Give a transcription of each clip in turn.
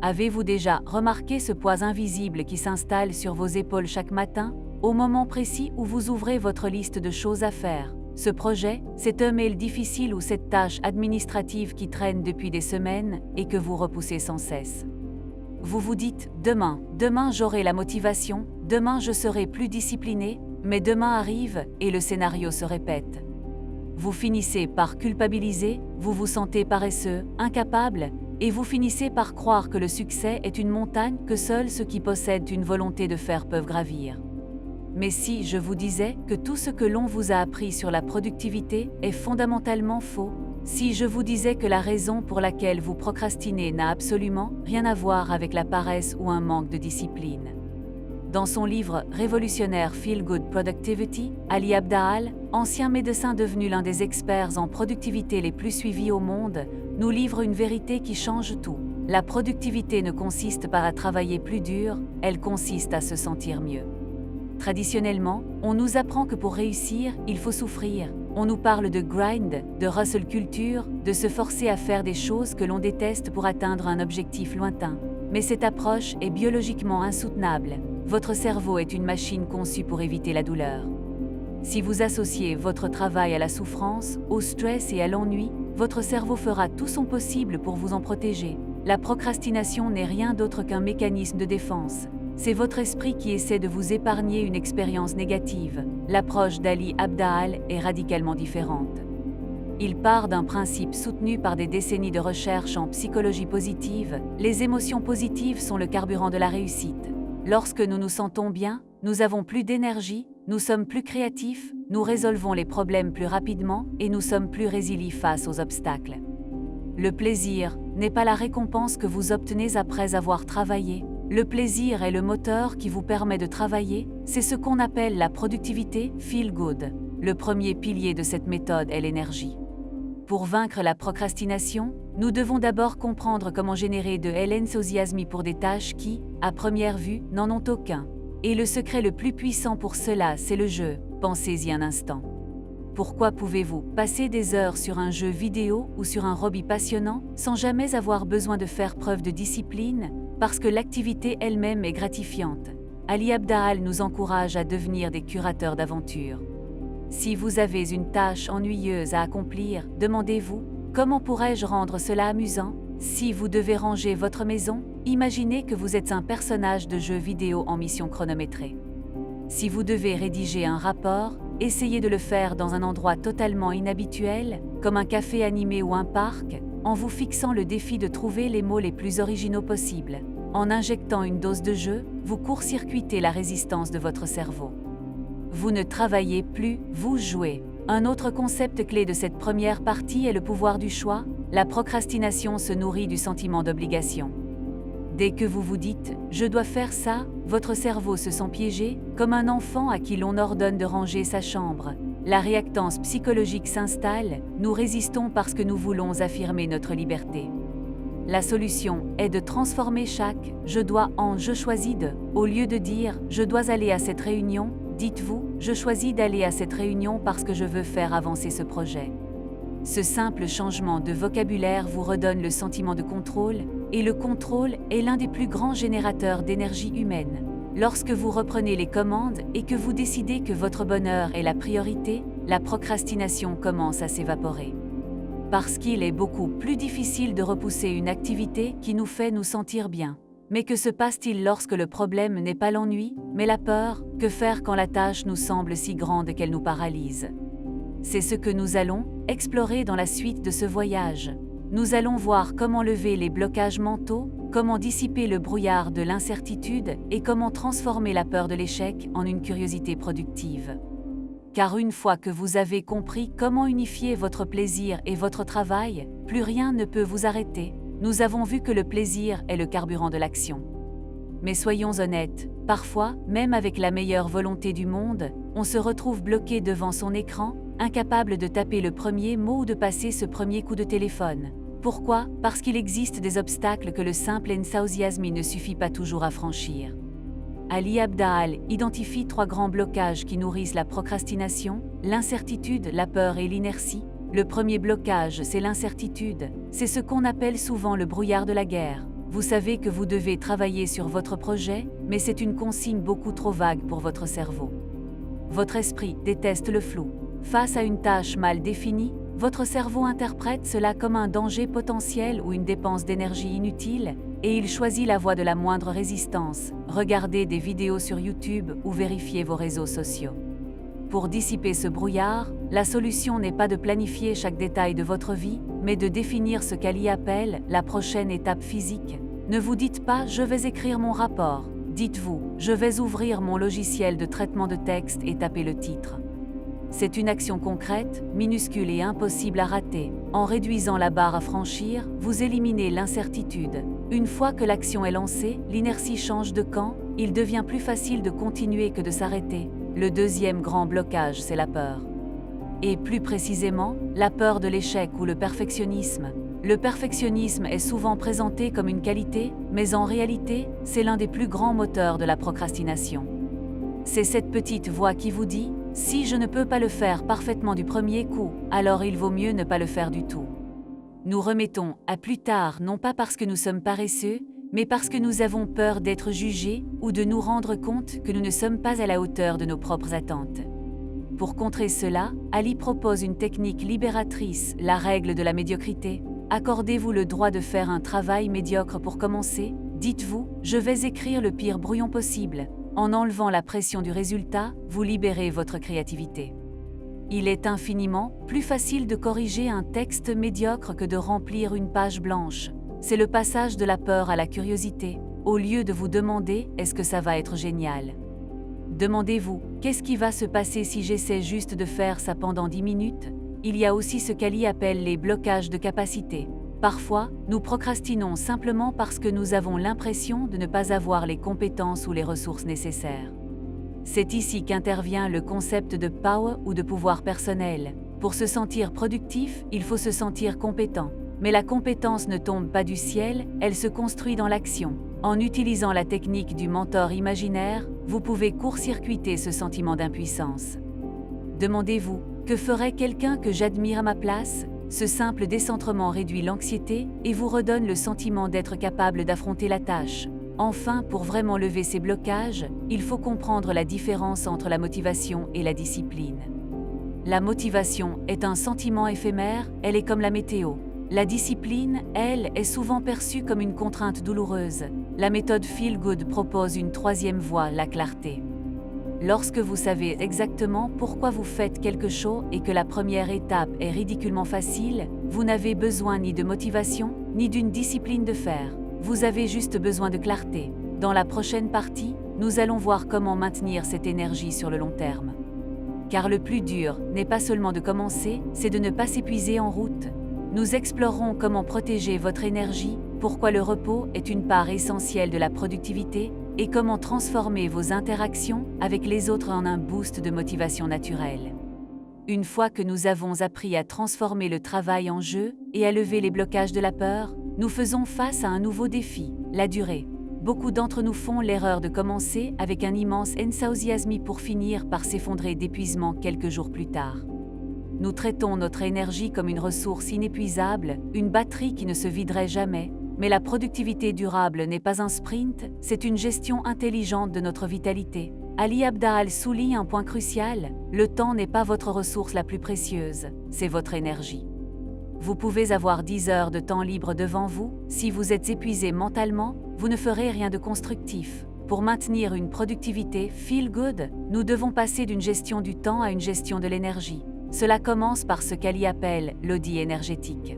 Avez-vous déjà remarqué ce poids invisible qui s'installe sur vos épaules chaque matin, au moment précis où vous ouvrez votre liste de choses à faire? Ce projet, cet email difficile ou cette tâche administrative qui traîne depuis des semaines et que vous repoussez sans cesse. Vous vous dites « demain j'aurai la motivation, demain je serai plus discipliné », mais demain arrive et le scénario se répète. Vous finissez par culpabiliser, vous vous sentez paresseux, incapable, et vous finissez par croire que le succès est une montagne que seuls ceux qui possèdent une volonté de faire peuvent gravir. Mais si je vous disais que tout ce que l'on vous a appris sur la productivité est fondamentalement faux, si je vous disais que la raison pour laquelle vous procrastinez n'a absolument rien à voir avec la paresse ou un manque de discipline. Dans son livre révolutionnaire Feel Good Productivity, Ali Abdaal, ancien médecin devenu l'un des experts en productivité les plus suivis au monde, nous livre une vérité qui change tout. La productivité ne consiste pas à travailler plus dur, elle consiste à se sentir mieux. Traditionnellement, on nous apprend que pour réussir, il faut souffrir. On nous parle de grind, de hustle culture, de se forcer à faire des choses que l'on déteste pour atteindre un objectif lointain. Mais cette approche est biologiquement insoutenable. Votre cerveau est une machine conçue pour éviter la douleur. Si vous associez votre travail à la souffrance, au stress et à l'ennui, votre cerveau fera tout son possible pour vous en protéger. La procrastination n'est rien d'autre qu'un mécanisme de défense. C'est votre esprit qui essaie de vous épargner une expérience négative. L'approche d'Ali Abdaal est radicalement différente. Il part d'un principe soutenu par des décennies de recherche en psychologie positive. Les émotions positives sont le carburant de la réussite. Lorsque nous nous sentons bien, nous avons plus d'énergie, nous sommes plus créatifs, nous résolvons les problèmes plus rapidement et nous sommes plus résilients face aux obstacles. Le plaisir n'est pas la récompense que vous obtenez après avoir travaillé. Le plaisir est le moteur qui vous permet de travailler, c'est ce qu'on appelle la productivité feel good. Le premier pilier de cette méthode est l'énergie. Pour vaincre la procrastination, nous devons d'abord comprendre comment générer de l'enthousiasme pour des tâches qui, à première vue, n'en ont aucun. Et le secret le plus puissant pour cela, c'est le jeu. Pensez-y un instant. Pourquoi pouvez-vous passer des heures sur un jeu vidéo ou sur un hobby passionnant sans jamais avoir besoin de faire preuve de discipline? Parce que l'activité elle-même est gratifiante. Ali Abdaal nous encourage à devenir des curateurs d'aventure. Si vous avez une tâche ennuyeuse à accomplir, demandez-vous « Comment pourrais-je rendre cela amusant ?» Si vous devez ranger votre maison, imaginez que vous êtes un personnage de jeu vidéo en mission chronométrée. Si vous devez rédiger un rapport, essayez de le faire dans un endroit totalement inhabituel, comme un café animé ou un parc, en vous fixant le défi de trouver les mots les plus originaux possibles. En injectant une dose de jeu, vous court-circuitez la résistance de votre cerveau. Vous ne travaillez plus, vous jouez. Un autre concept clé de cette première partie est le pouvoir du choix. La procrastination se nourrit du sentiment d'obligation. Dès que vous vous dites « je dois faire ça », votre cerveau se sent piégé, comme un enfant à qui l'on ordonne de ranger sa chambre. La réactance psychologique s'installe, nous résistons parce que nous voulons affirmer notre liberté. La solution est de transformer chaque « je dois » en « je choisis de ». Au lieu de dire « je dois aller à cette réunion », dites-vous « je choisis d'aller à cette réunion parce que je veux faire avancer ce projet ». Ce simple changement de vocabulaire vous redonne le sentiment de contrôle, et le contrôle est l'un des plus grands générateurs d'énergie humaine. Lorsque vous reprenez les commandes et que vous décidez que votre bonheur est la priorité, la procrastination commence à s'évaporer. Parce qu'il est beaucoup plus difficile de repousser une activité qui nous fait nous sentir bien. Mais que se passe-t-il lorsque le problème n'est pas l'ennui, mais la peur? Que faire quand la tâche nous semble si grande qu'elle nous paralyse? C'est ce que nous allons explorer dans la suite de ce voyage. Nous allons voir comment lever les blocages mentaux, comment dissiper le brouillard de l'incertitude et comment transformer la peur de l'échec en une curiosité productive. Car une fois que vous avez compris comment unifier votre plaisir et votre travail, plus rien ne peut vous arrêter. Nous avons vu que le plaisir est le carburant de l'action. Mais soyons honnêtes, parfois, même avec la meilleure volonté du monde, on se retrouve bloqué devant son écran, incapable de taper le premier mot ou de passer ce premier coup de téléphone. Pourquoi? Parce qu'il existe des obstacles que le simple enthousiasme ne suffit pas toujours à franchir. Ali Abdaal identifie 3 grands blocages qui nourrissent la procrastination, l'incertitude, la peur et l'inertie. Le premier blocage, c'est l'incertitude. C'est ce qu'on appelle souvent le brouillard de la guerre. Vous savez que vous devez travailler sur votre projet, mais c'est une consigne beaucoup trop vague pour votre cerveau. Votre esprit déteste le flou. Face à une tâche mal définie, votre cerveau interprète cela comme un danger potentiel ou une dépense d'énergie inutile, et il choisit la voie de la moindre résistance. Regardez des vidéos sur YouTube ou vérifiez vos réseaux sociaux. Pour dissiper ce brouillard, la solution n'est pas de planifier chaque détail de votre vie, mais de définir ce qu'Ali appelle la prochaine étape physique. Ne vous dites pas « je vais écrire mon rapport ». Dites-vous « je vais ouvrir mon logiciel de traitement de texte et taper le titre ». C'est une action concrète, minuscule et impossible à rater. En réduisant la barre à franchir, vous éliminez l'incertitude. Une fois que l'action est lancée, l'inertie change de camp, il devient plus facile de continuer que de s'arrêter. Le deuxième grand blocage, c'est la peur. Et plus précisément, la peur de l'échec ou le perfectionnisme. Le perfectionnisme est souvent présenté comme une qualité, mais en réalité, c'est l'un des plus grands moteurs de la procrastination. C'est cette petite voix qui vous dit « Si je ne peux pas le faire parfaitement du premier coup, alors il vaut mieux ne pas le faire du tout ». Nous remettons à plus tard non pas parce que nous sommes paresseux, mais parce que nous avons peur d'être jugés ou de nous rendre compte que nous ne sommes pas à la hauteur de nos propres attentes. Pour contrer cela, Ali propose une technique libératrice, la règle de la médiocrité. Accordez-vous le droit de faire un travail médiocre pour commencer. Dites-vous « Je vais écrire le pire brouillon possible ». En enlevant la pression du résultat, vous libérez votre créativité. Il est infiniment plus facile de corriger un texte médiocre que de remplir une page blanche. C'est le passage de la peur à la curiosité. Au lieu de vous demander « Est-ce que ça va être génial ?», demandez-vous « Qu'est-ce qui va se passer si j'essaie juste de faire ça pendant 10 minutes ?» Il y a aussi ce qu'Ali appelle les blocages de capacité. Parfois, nous procrastinons simplement parce que nous avons l'impression de ne pas avoir les compétences ou les ressources nécessaires. C'est ici qu'intervient le concept de power ou de pouvoir personnel. Pour se sentir productif, il faut se sentir compétent. Mais la compétence ne tombe pas du ciel, elle se construit dans l'action. En utilisant la technique du mentor imaginaire, vous pouvez court-circuiter ce sentiment d'impuissance. Demandez-vous, que ferait quelqu'un que j'admire à ma place ? Ce simple décentrement réduit l'anxiété et vous redonne le sentiment d'être capable d'affronter la tâche. Enfin, pour vraiment lever ces blocages, il faut comprendre la différence entre la motivation et la discipline. La motivation est un sentiment éphémère, elle est comme la météo. La discipline, elle, est souvent perçue comme une contrainte douloureuse. La méthode Feel Good propose une troisième voie, la clarté. Lorsque vous savez exactement pourquoi vous faites quelque chose et que la première étape est ridiculement facile, vous n'avez besoin ni de motivation, ni d'une discipline de fer. Vous avez juste besoin de clarté. Dans la prochaine partie, nous allons voir comment maintenir cette énergie sur le long terme. Car le plus dur n'est pas seulement de commencer, c'est de ne pas s'épuiser en route. Nous explorerons comment protéger votre énergie, pourquoi le repos est une part essentielle de la productivité, et comment transformer vos interactions avec les autres en un boost de motivation naturelle. Une fois que nous avons appris à transformer le travail en jeu et à lever les blocages de la peur, nous faisons face à un nouveau défi, la durée. Beaucoup d'entre nous font l'erreur de commencer avec un immense enthousiasme pour finir par s'effondrer d'épuisement quelques jours plus tard. Nous traitons notre énergie comme une ressource inépuisable, une batterie qui ne se viderait jamais. Mais la productivité durable n'est pas un sprint, c'est une gestion intelligente de notre vitalité. Ali Abdaal souligne un point crucial, le temps n'est pas votre ressource la plus précieuse, c'est votre énergie. Vous pouvez avoir 10 heures de temps libre devant vous, si vous êtes épuisé mentalement, vous ne ferez rien de constructif. Pour maintenir une productivité feel good, nous devons passer d'une gestion du temps à une gestion de l'énergie. Cela commence par ce qu'Ali appelle l'audit énergétique.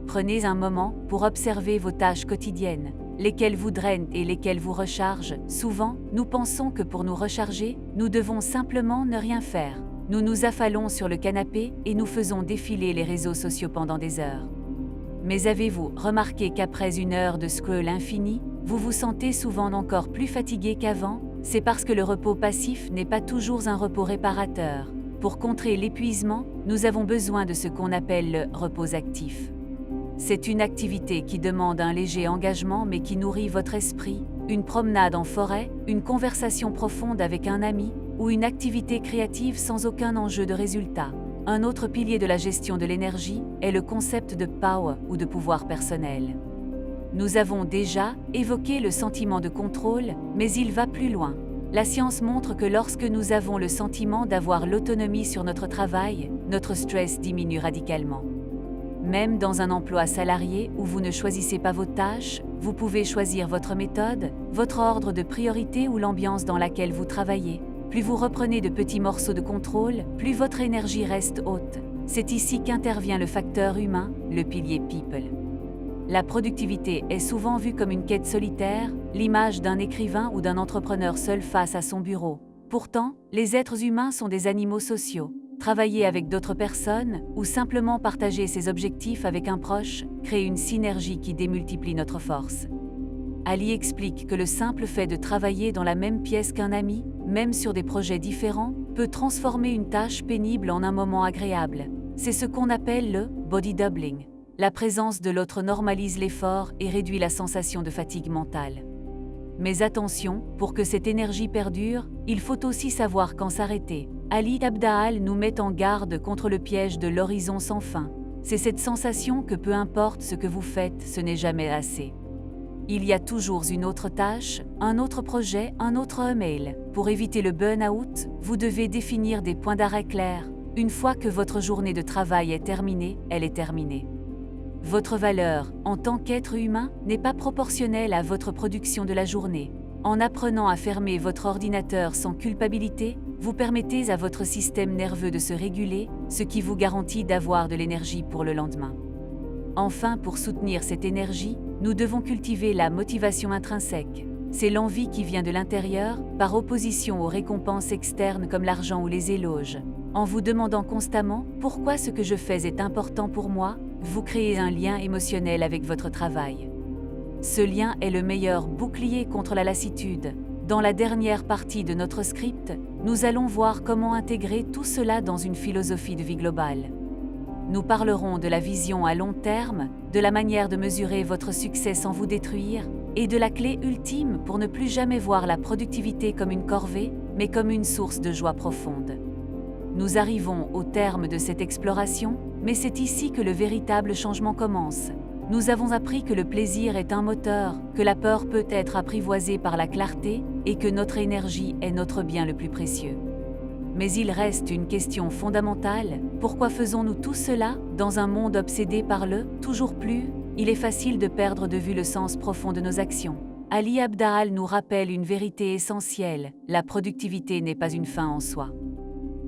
Prenez un moment pour observer vos tâches quotidiennes, lesquelles vous drainent et lesquelles vous rechargent. Souvent, nous pensons que pour nous recharger, nous devons simplement ne rien faire. Nous nous affalons sur le canapé et nous faisons défiler les réseaux sociaux pendant des heures. Mais avez-vous remarqué qu'après une heure de scroll infini, vous vous sentez souvent encore plus fatigué qu'avant? C'est parce que le repos passif n'est pas toujours un repos réparateur. Pour contrer l'épuisement, nous avons besoin de ce qu'on appelle le repos actif. C'est une activité qui demande un léger engagement mais qui nourrit votre esprit, une promenade en forêt, une conversation profonde avec un ami ou une activité créative sans aucun enjeu de résultat. Un autre pilier de la gestion de l'énergie est le concept de power ou de pouvoir personnel. Nous avons déjà évoqué le sentiment de contrôle, mais il va plus loin. La science montre que lorsque nous avons le sentiment d'avoir l'autonomie sur notre travail, notre stress diminue radicalement. Même dans un emploi salarié où vous ne choisissez pas vos tâches, vous pouvez choisir votre méthode, votre ordre de priorité ou l'ambiance dans laquelle vous travaillez. Plus vous reprenez de petits morceaux de contrôle, plus votre énergie reste haute. C'est ici qu'intervient le facteur humain, le pilier people. La productivité est souvent vue comme une quête solitaire, l'image d'un écrivain ou d'un entrepreneur seul face à son bureau. Pourtant, les êtres humains sont des animaux sociaux. Travailler avec d'autres personnes ou simplement partager ses objectifs avec un proche crée une synergie qui démultiplie notre force. Ali explique que le simple fait de travailler dans la même pièce qu'un ami, même sur des projets différents, peut transformer une tâche pénible en un moment agréable. C'est ce qu'on appelle le body doubling. La présence de l'autre normalise l'effort et réduit la sensation de fatigue mentale. Mais attention, pour que cette énergie perdure, il faut aussi savoir quand s'arrêter. Ali Abdaal nous met en garde contre le piège de l'horizon sans fin. C'est cette sensation que peu importe ce que vous faites, ce n'est jamais assez. Il y a toujours une autre tâche, un autre projet, un autre email. Pour éviter le burn-out, vous devez définir des points d'arrêt clairs. Une fois que votre journée de travail est terminée, elle est terminée. Votre valeur, en tant qu'être humain, n'est pas proportionnelle à votre production de la journée. En apprenant à fermer votre ordinateur sans culpabilité, vous permettez à votre système nerveux de se réguler, ce qui vous garantit d'avoir de l'énergie pour le lendemain. Enfin, pour soutenir cette énergie, nous devons cultiver la motivation intrinsèque. C'est l'envie qui vient de l'intérieur, par opposition aux récompenses externes comme l'argent ou les éloges. En vous demandant constamment « Pourquoi ce que je fais est important pour moi ?», vous créez un lien émotionnel avec votre travail. Ce lien est le meilleur bouclier contre la lassitude. Dans la dernière partie de notre script, nous allons voir comment intégrer tout cela dans une philosophie de vie globale. Nous parlerons de la vision à long terme, de la manière de mesurer votre succès sans vous détruire, et de la clé ultime pour ne plus jamais voir la productivité comme une corvée, mais comme une source de joie profonde. Nous arrivons au terme de cette exploration, mais c'est ici que le véritable changement commence. Nous avons appris que le plaisir est un moteur, que la peur peut être apprivoisée par la clarté et que notre énergie est notre bien le plus précieux. Mais il reste une question fondamentale, pourquoi faisons-nous tout cela dans un monde obsédé par le « toujours plus » ? Il est facile de perdre de vue le sens profond de nos actions. Ali Abdaal nous rappelle une vérité essentielle, la productivité n'est pas une fin en soi.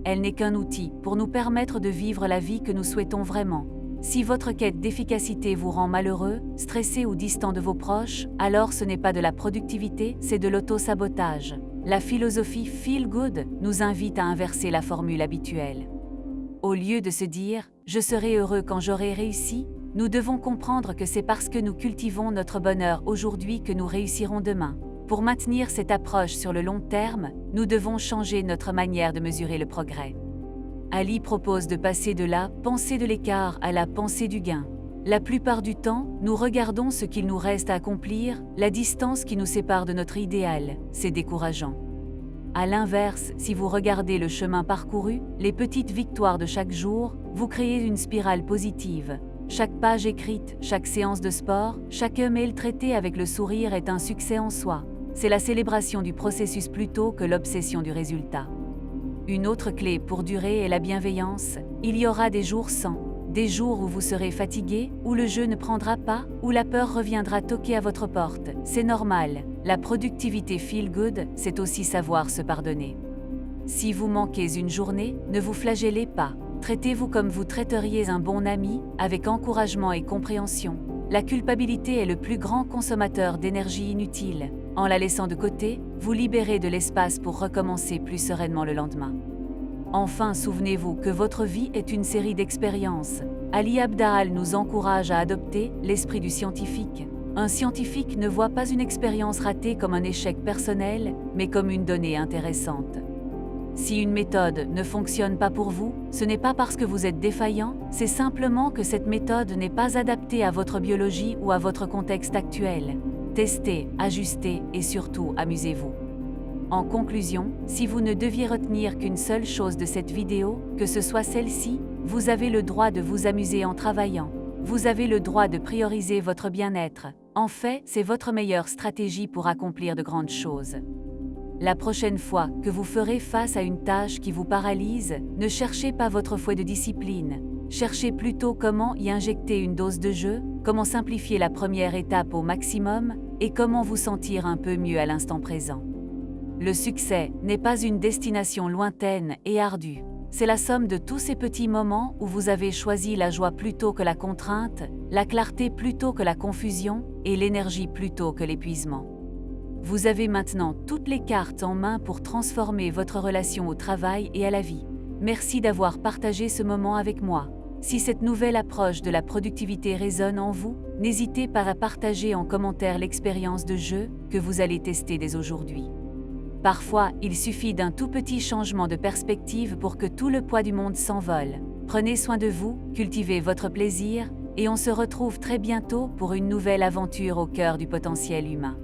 Elle n'est qu'un outil pour nous permettre de vivre la vie que nous souhaitons vraiment. Si votre quête d'efficacité vous rend malheureux, stressé ou distant de vos proches, alors ce n'est pas de la productivité, c'est de l'auto-sabotage. La philosophie Feel Good nous invite à inverser la formule habituelle. Au lieu de se dire « je serai heureux quand j'aurai réussi », nous devons comprendre que c'est parce que nous cultivons notre bonheur aujourd'hui que nous réussirons demain. Pour maintenir cette approche sur le long terme, nous devons changer notre manière de mesurer le progrès. Ali propose de passer de la pensée de l'écart à la pensée du gain. La plupart du temps, nous regardons ce qu'il nous reste à accomplir, la distance qui nous sépare de notre idéal. C'est décourageant. À l'inverse, si vous regardez le chemin parcouru, les petites victoires de chaque jour, vous créez une spirale positive. Chaque page écrite, chaque séance de sport, chaque email traité avec le sourire est un succès en soi. C'est la célébration du processus plutôt que l'obsession du résultat. Une autre clé pour durer est la bienveillance. Il y aura des jours sans, des jours où vous serez fatigué, où le jeu ne prendra pas, où la peur reviendra toquer à votre porte. C'est normal. La productivité feel good, c'est aussi savoir se pardonner. Si vous manquez une journée, ne vous flagellez pas. Traitez-vous comme vous traiteriez un bon ami, avec encouragement et compréhension. La culpabilité est le plus grand consommateur d'énergie inutile. En la laissant de côté, vous libérez de l'espace pour recommencer plus sereinement le lendemain. Enfin, souvenez-vous que votre vie est une série d'expériences. Ali Abdaal nous encourage à adopter l'esprit du scientifique. Un scientifique ne voit pas une expérience ratée comme un échec personnel, mais comme une donnée intéressante. Si une méthode ne fonctionne pas pour vous, ce n'est pas parce que vous êtes défaillant, c'est simplement que cette méthode n'est pas adaptée à votre biologie ou à votre contexte actuel. Testez, ajustez et surtout amusez-vous. En conclusion, si vous ne deviez retenir qu'une seule chose de cette vidéo, que ce soit celle-ci, vous avez le droit de vous amuser en travaillant. Vous avez le droit de prioriser votre bien-être. En fait, c'est votre meilleure stratégie pour accomplir de grandes choses. La prochaine fois que vous ferez face à une tâche qui vous paralyse, ne cherchez pas votre fouet de discipline. Cherchez plutôt comment y injecter une dose de jeu, comment simplifier la première étape au maximum et comment vous sentir un peu mieux à l'instant présent. Le succès n'est pas une destination lointaine et ardue. C'est la somme de tous ces petits moments où vous avez choisi la joie plutôt que la contrainte, la clarté plutôt que la confusion et l'énergie plutôt que l'épuisement. Vous avez maintenant toutes les cartes en main pour transformer votre relation au travail et à la vie. Merci d'avoir partagé ce moment avec moi. Si cette nouvelle approche de la productivité résonne en vous, n'hésitez pas à partager en commentaire l'expérience de jeu que vous allez tester dès aujourd'hui. Parfois, il suffit d'un tout petit changement de perspective pour que tout le poids du monde s'envole. Prenez soin de vous, cultivez votre plaisir, et on se retrouve très bientôt pour une nouvelle aventure au cœur du potentiel humain.